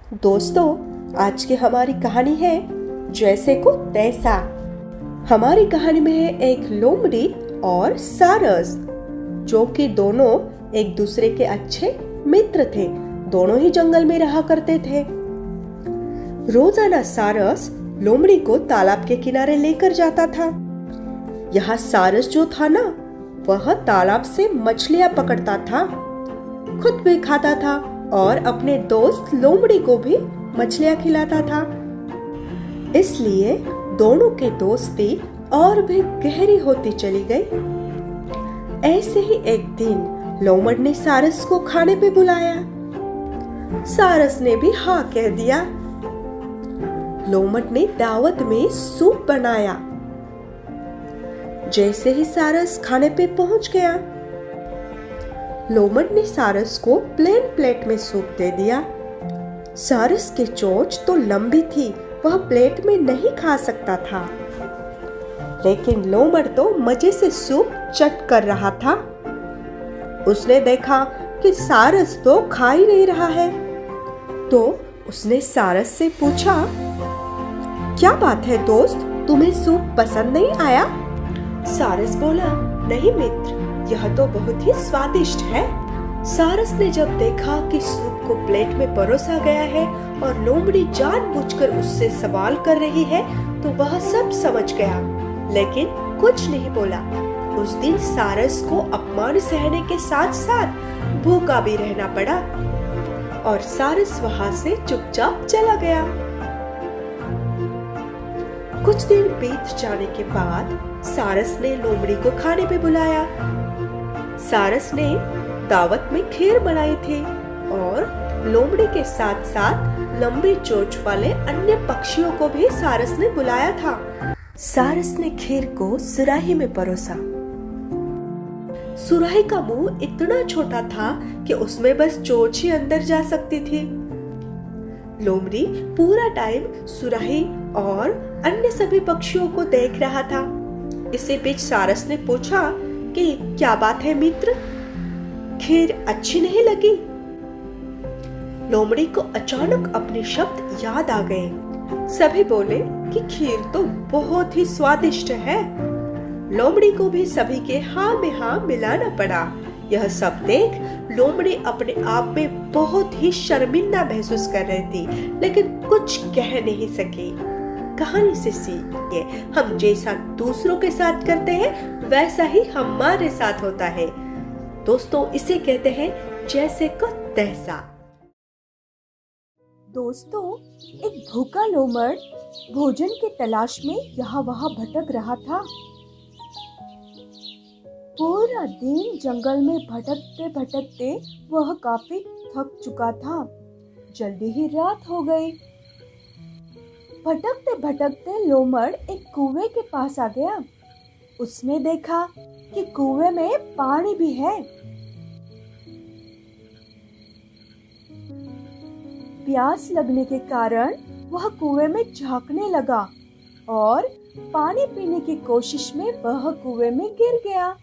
दोस्तों, आज की हमारी कहानी है जैसे को तैसा। हमारी कहानी में है एक लोमड़ी और सारस, जो कि दोनों एक दूसरे के अच्छे मित्र थे। दोनों ही जंगल में रहा करते थे। रोजाना सारस लोमड़ी को तालाब के किनारे लेकर जाता था। यहाँ सारस जो था ना, वह तालाब से मछलियां पकड़ता था, खुद भी खाता था और अपने दोस्त लोमड़ी को भी मछलियां खिलाता था। इसलिए दोनों की दोस्ती और भी गहरी होती चली गई। ऐसे ही एक दिन लोमड़ ने सारस को खाने पे बुलाया। सारस ने भी हाँ कह दिया। लोमड़ ने दावत में सूप बनाया। जैसे ही सारस खाने पे पहुंच गया, लोमड़ ने सारस को प्लेन प्लेट में सूप दे दिया। सारस की चोंच तो लंबी थी, वह प्लेट में नहीं खा सकता था, लेकिन लोमड़ तो मजे से सूप चट कर रहा था। उसने देखा कि सारस तो खा ही नहीं रहा है, तो उसने सारस से पूछा, क्या बात है दोस्त, तुम्हें सूप पसंद नहीं आया? सारस बोला, नहीं मित्र, यह तो बहुत ही स्वादिष्ट है। सारस ने जब देखा कि सूप को प्लेट में परोसा गया है और लोमड़ी जानबूझकर उससे सवाल कर रही है, तो वह सब समझ गया, लेकिन कुछ नहीं बोला। उस दिन सारस को अपमान सहने के साथ साथ भूखा भी रहना पड़ा और सारस वहां से चुपचाप चला गया। कुछ दिन बीत जाने के बाद सारस ने लोमड़ी को खाने पे बुलाया। सारस ने दावत में खीर बनाई थी और लोमड़ी के साथ साथ लंबी चोंच वाले अन्य पक्षियों को भी सारस ने बुलाया था। सारस ने खीर को सुराही में परोसा। सुराही का मुंह इतना छोटा था कि उसमें बस चोंच ही अंदर जा सकती थी। लोमड़ी पूरा टाइम सुराही और अन्य सभी पक्षियों को देख रहा था। इसी बीच सारस ने पूछा कि क्या बात है मित्र, खीर अच्छी नहीं लगी? लोमड़ी को अचानक अपने शब्द याद आ गए। सभी बोले कि खीर तो बहुत ही स्वादिष्ट है। लोमड़ी को भी सभी के हाँ में हाँ मिलाना पड़ा। यह सब देख लोमड़ी अपने आप में बहुत ही शर्मिंदा महसूस कर रही थी, लेकिन कुछ कह नहीं सकी। कहानी से सीखिए, हम जैसा दूसरों के साथ करते हैं वैसा ही हमारे साथ होता है। दोस्तों, इसे कहते हैं जैसे को तैसा। दोस्तों, एक भूखा लोमड़ भोजन की तलाश में यहाँ वहाँ भटक रहा था। पूरा दिन जंगल में भटकते भटकते वह काफी थक चुका था। जल्दी ही रात हो गई। भटकते भटकते लोमड़ एक कुएं के पास आ गया। उसने देखा कि कुएं में पानी भी है। प्यास लगने के कारण वह कुएं में झांकने लगा और पानी पीने की कोशिश में वह कुएं में गिर गया।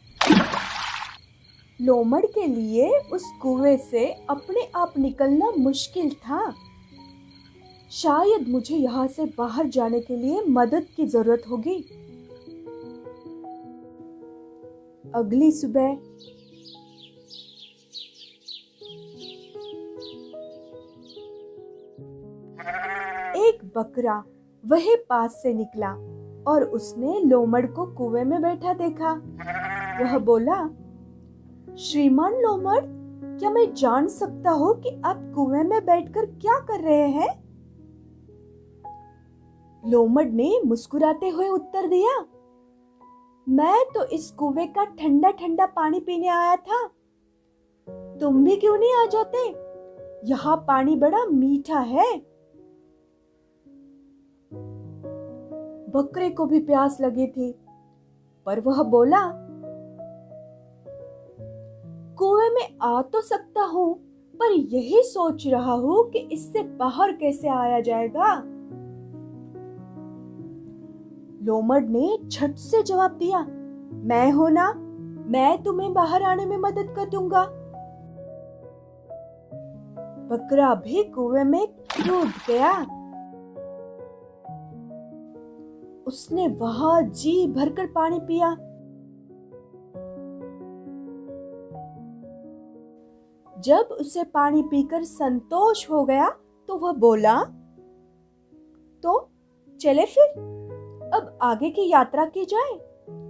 लोमड़ के लिए उस कुएं से अपने आप निकलना मुश्किल था। शायद मुझे यहाँ से बाहर जाने के लिए मदद की जरूरत होगी। अगली सुबह एक बकरा वही पास से निकला और उसने लोमड़ को कुएं में बैठा देखा। वह बोला, श्रीमान लोमड़, क्या मैं जान सकता हूँ कि आप कुएं में बैठकर क्या कर रहे हैं? लोमड़ ने मुस्कुराते हुए उत्तर दिया, मैं तो इस कुएं का ठंडा ठंडा पानी पीने आया था। तुम भी क्यों नहीं आ जाते? यहाँ पानी बड़ा मीठा है। बकरे को भी प्यास लगी थी, पर वह बोला, कुएं में आ तो सकता हूँ, पर यही सोच रहा हूँ कि इससे बाहर कैसे आया जाएगा। लोमड़ ने झट से जवाब दिया, मैं हूं ना, मैं तुम्हें बाहर आने में मदद कर दूंगा। बकरा भी कुएं में कूद गया। उसने वहां जी भरकर पानी पिया। जब उसे पानी पीकर संतोष हो गया तो वह बोला, तो चले फिर, अब आगे की यात्रा की जाए,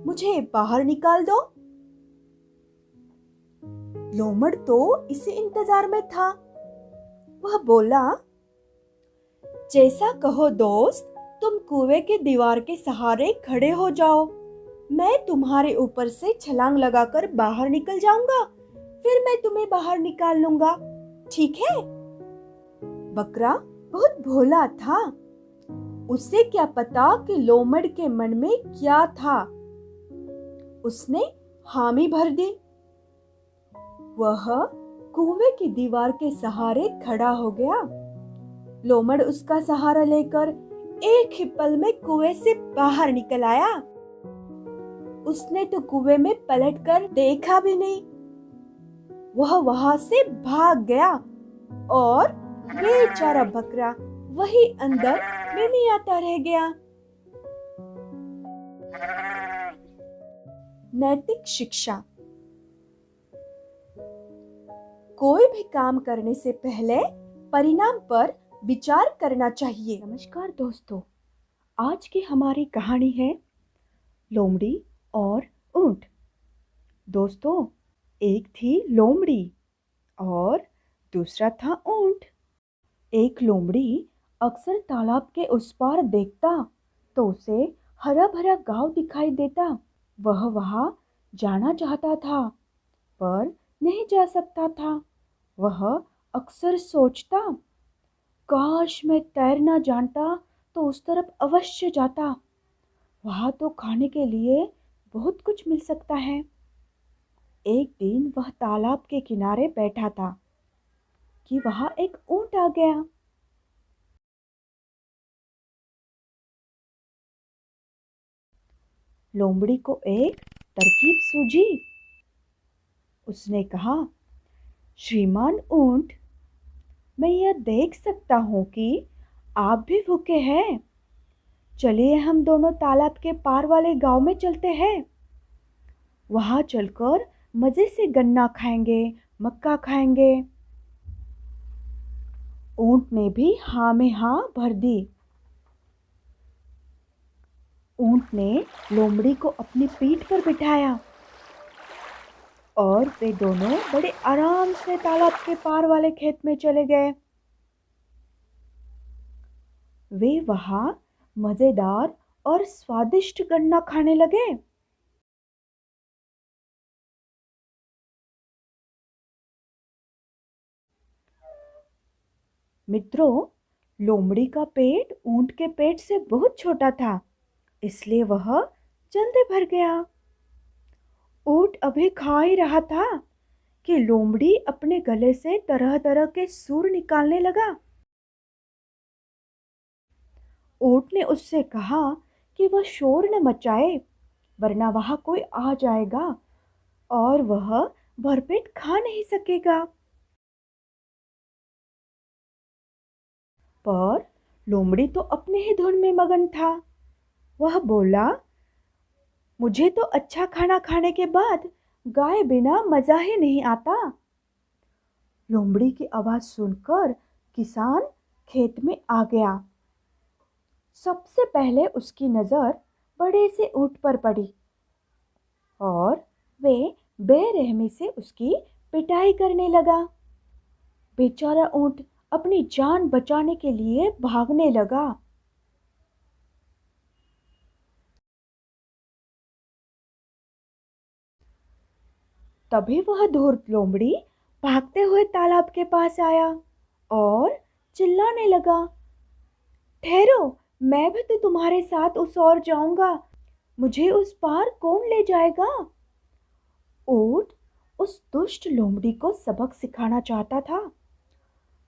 मुझे बाहर निकाल दो। लोमड़ तो इसी इंतजार में था। वह बोला, जैसा कहो दोस्त, तुम कुएं के दीवार के सहारे खड़े हो जाओ, मैं तुम्हारे ऊपर से छलांग लगाकर बाहर निकल जाऊंगा, फिर मैं तुम्हें बाहर निकाल लूंगा, ठीक है? बकरा बहुत भोला था। उसे क्या पता कि लोमड़ के मन में क्या था। उसने हामी भर दी। वह कुएं की दीवार के सहारे खड़ा हो गया। लोमड़ उसका सहारा लेकर एक ही पल में कुएं से बाहर निकल आया। उसने तो कुएं में पलटकर देखा भी नहीं। वह वहां से भाग गया और बेचारा बकरा वही अंदर मिमियाता रह गया। नैतिक शिक्षा। कोई भी काम करने से पहले परिणाम पर विचार करना चाहिए। नमस्कार दोस्तों, आज की हमारी कहानी है लोमड़ी और ऊंट। दोस्तों, एक थी लोमड़ी और दूसरा था ऊंट। एक लोमड़ी अक्सर तालाब के उस पार देखता तो उसे हरा भरा गांव दिखाई देता। वह वहां जाना चाहता था पर नहीं जा सकता था। वह अक्सर सोचता, काश मैं तैरना जानता तो उस तरफ अवश्य जाता, वहां तो खाने के लिए बहुत कुछ मिल सकता है। एक दिन वह तालाब के किनारे बैठा था कि वहां एक ऊंट आ गया। लोमड़ी को एक तरकीब सूझी। उसने कहा, श्रीमान ऊंट, मैं यह देख सकता हूँ कि आप भी भूखे हैं। चलिए हम दोनों तालाब के पार वाले गांव में चलते हैं। वहां चलकर मजे से गन्ना खाएंगे, मक्का खाएंगे। ऊंट ने भी हाँ में हाँ भर दी। ऊंट ने लोमड़ी को अपनी पीठ पर बिठाया और वे दोनों बड़े आराम से तालाब के पार वाले खेत में चले गए। वे वहां मजेदार और स्वादिष्ट गन्ना खाने लगे। मित्रों, लोमड़ी का पेट ऊंट के पेट से बहुत छोटा था, इसलिए वह जल्दी भर गया। ऊंट अभी खा ही रहा था कि लोमड़ी अपने गले से तरह तरह के सुर निकालने लगा। ऊंट ने उससे कहा कि वह शोर न मचाए, वरना वहां कोई आ जाएगा और वह भरपेट खा नहीं सकेगा। पर लोमड़ी तो अपने ही धुन में मगन था। वह बोला, मुझे तो अच्छा खाना खाने के बाद गाए बिना मजा ही नहीं आता। लोमड़ी की आवाज सुनकर किसान खेत में आ गया। सबसे पहले उसकी नजर बड़े से ऊंट पर पड़ी और वे बेरहमी से उसकी पिटाई करने लगा। बेचारा ऊंट अपनी जान बचाने के लिए भागने लगा। तभी वह धूर्त लोमड़ी भागते हुए तालाब के पास आया और चिल्लाने लगा, ठहरो, मैं भी तो तुम्हारे साथ उस ओर जाऊंगा, मुझे उस पार कौन ले जाएगा? ऊंट उस दुष्ट लोमड़ी को सबक सिखाना चाहता था।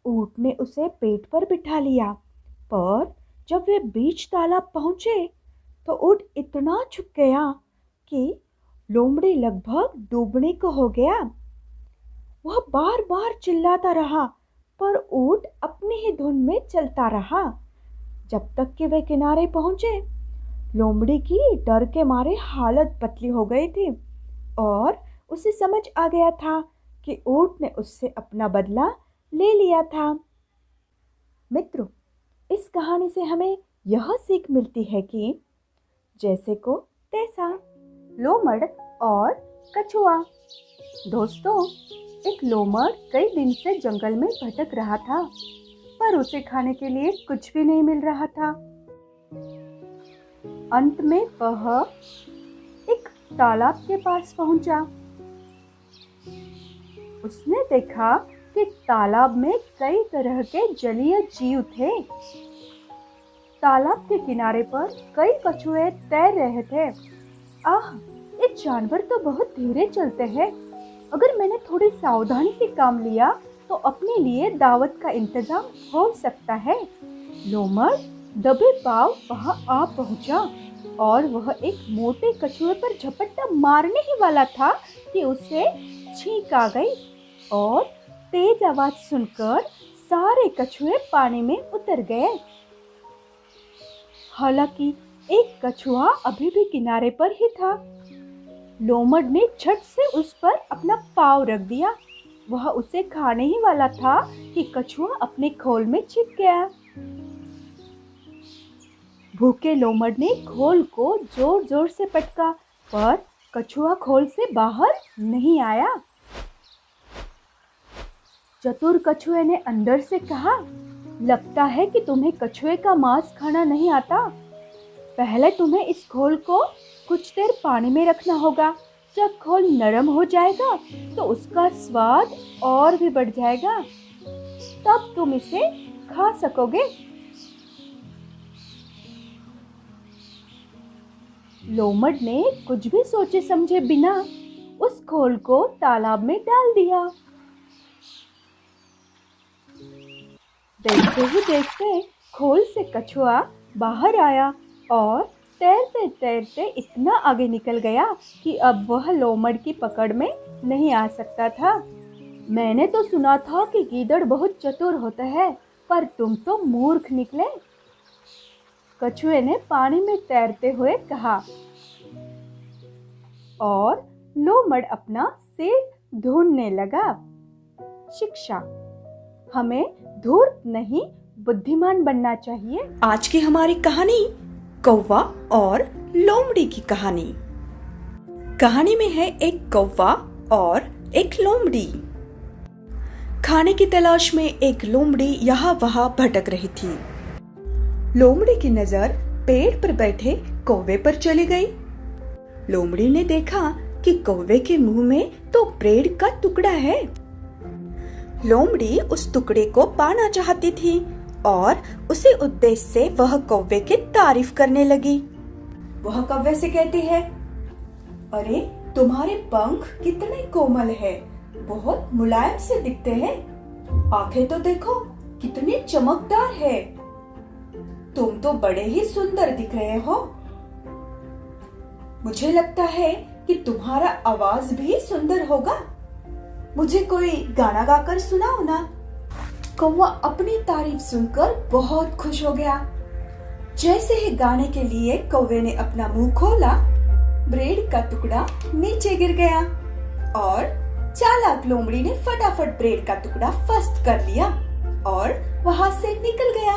ऊंट ने उसे पेट पर बिठा लिया, पर जब वे बीच तालाब पहुंचे तो ऊंट इतना झुक गया कि लोमड़ी लगभग डूबने को हो गया। वह बार बार चिल्लाता रहा, पर ऊंट अपनी ही धुन में चलता रहा जब तक कि वे किनारे पहुंचे। लोमड़ी की डर के मारे हालत पतली हो गई थी और उसे समझ आ गया था कि ऊंट ने उससे अपना बदला ले लिया था। मित्रों, इस कहानी से हमें यह सीख मिलती है कि जैसे को तैसा, लोमड़ और कछुआ। दोस्तों, एक लोमड़ कई दिन से जंगल में भटक रहा था, पर उसे खाने के लिए कुछ भी नहीं मिल रहा था। अंत में वह एक तालाब के पास पहुंचा। उसने देखा कि तालाब में कई तरह के जलीय जीव थे। तालाब के किनारे पर कई कछुए तैर रहे थे। आह, ये जानवर तो बहुत धीरे चलते हैं। अगर मैंने थोड़ी सावधानी से काम लिया तो अपने लिए दावत का इंतजाम हो सकता है। लोमड़ दबे पांव वहां आ पहुंचा और वह एक मोटे कछुए पर झपट्टा मारने ही वाला था कि उसे छींक आ गई और तेज आवाज सुनकर सारे कछुए पानी में उतर गए। हालांकि एक कछुआ अभी भी किनारे पर ही था। लोमड़ ने झट से उस पर अपना पाँव रख दिया। वह उसे खाने ही वाला था कि कछुआ अपने खोल में छिप गया। भूखे लोमड़ ने खोल को जोर जोर से पटका, पर कछुआ खोल से बाहर नहीं आया। चतुर कछुए ने अंदर से कहा, लगता है कि तुम्हें कछुए का मांस खाना नहीं आता। पहले तुम्हें इस खोल को कुछ देर पानी में रखना होगा। जब खोल नरम हो जाएगा तो उसका स्वाद और भी बढ़ जाएगा, तब तुम इसे खा सकोगे। लोमड़ ने कुछ भी सोचे समझे बिना उस खोल को तालाब में डाल दिया। देखते ही देखते खोल से कछुआ बाहर आया और तैरते तैरते इतना आगे निकल गया कि अब वह लोमड़ की पकड़ में नहीं आ सकता था। मैंने तो सुना था कि गीदड़ बहुत चतुर होता है, पर तुम तो मूर्ख निकले, कछुए ने पानी में तैरते हुए कहा। और लोमड़ अपना सिर ढूंढने लगा। शिक्षा: हमें धूर्त नहीं, बुद्धिमान बनना चाहिए। आज की हमारी कहानी कौवा और लोमड़ी की कहानी। कहानी में है एक कौवा और एक लोमड़ी। खाने की तलाश में एक लोमड़ी यहाँ वहाँ भटक रही थी। लोमड़ी की नजर पेड़ पर बैठे कौवे पर चली गई। लोमड़ी ने देखा कि कौवे के मुंह में तो ब्रेड का टुकड़ा है। लोमड़ी उस टुकड़े को पाना चाहती थी और उसी उद्देश्य से वह कौवे की तारीफ करने लगी। वह कौवे से कहती है, अरे तुम्हारे पंख कितने कोमल है, बहुत मुलायम से दिखते हैं। आंखें तो देखो कितनी चमकदार है। तुम तो बड़े ही सुंदर दिख रहे हो। मुझे लगता है कि तुम्हारा आवाज भी सुंदर होगा। मुझे कोई गाना गाकर सुनाओ ना। कौवा अपनी तारीफ सुनकर बहुत खुश हो गया। जैसे ही गाने के लिए कौवे ने अपना मुंह खोला, ब्रेड का टुकड़ा नीचे गिर गया और चालाक लोमड़ी ने फटाफट ब्रेड का टुकड़ा फस्त कर लिया और वहां से निकल गया।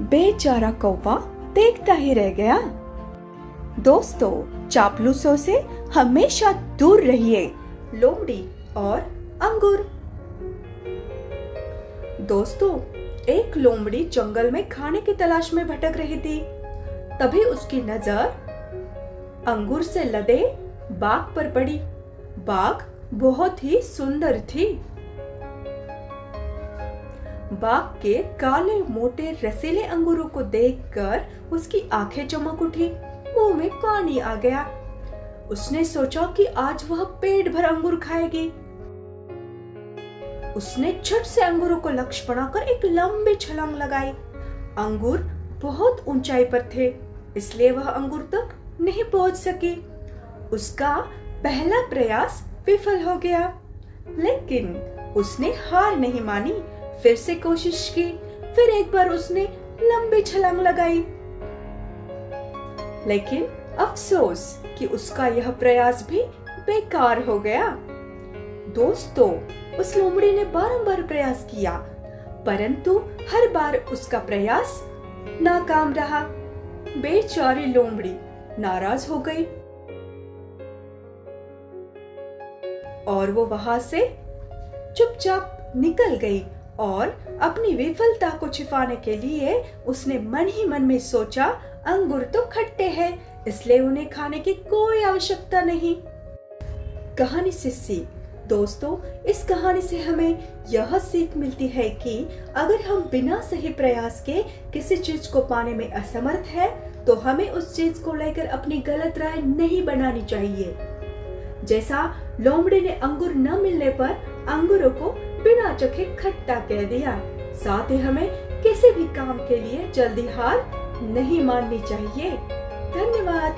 बेचारा कौवा देखता ही रह गया। दोस्तों, चापलूसों से हमेशा दूर रहिए। लोमड़ी और अंगूर। दोस्तों, एक लोमड़ी जंगल में खाने की तलाश में भटक रही थी। तभी उसकी नजर अंगूर से लदे बाग पर पड़ी। बाग बहुत ही सुंदर थी। बाग के काले मोटे रसीले अंगूरों को देखकर उसकी आंखें चमक उठी, मुंह में पानी आ गया। उसने सोचा कि आज वह पेट भर अंगूर खाएगी। उसने झट से अंगूरों को लक्ष्य बनाकर एक लंबी छलांग लगाई। अंगूर बहुत ऊंचाई पर थे, इसलिए वह अंगूर तक नहीं पहुंच सकी। उसका पहला प्रयास विफल हो गया। लेकिन उसने हार नहीं मानी, फिर से कोशिश की। फिर एक बार उसने लंबी छलांग लगाई, लेकिन अफसोस कि उसका यह प्रयास भी बेकार हो गया। दोस्तों, उस लोमड़ी ने बारंबार प्रयास किया, परंतु हर बार उसका प्रयास नाकाम रहा। बेचारी लोमड़ी नाराज हो गई और वो वहां से चुपचाप निकल गई और अपनी विफलता को छिपाने के लिए उसने मन ही मन में सोचा, अंगूर तो खट्टे हैं, इसलिए उन्हें खाने की कोई आवश्यकता नहीं। कहानी से सीख। दोस्तों, इस कहानी से हमें यह सीख मिलती है कि अगर हम बिना सही प्रयास के किसी चीज को पाने में असमर्थ है तो हमें उस चीज को लेकर अपनी गलत राय नहीं बनानी चाहिए। जैसा लोमड़ी ने अंगूर न मिलने पर अंगूरों को बिना चखे खट्टा कह दिया, साथ ही हमें किसी भी काम के लिए जल्दी हार नहीं माननी चाहिए। धन्यवाद।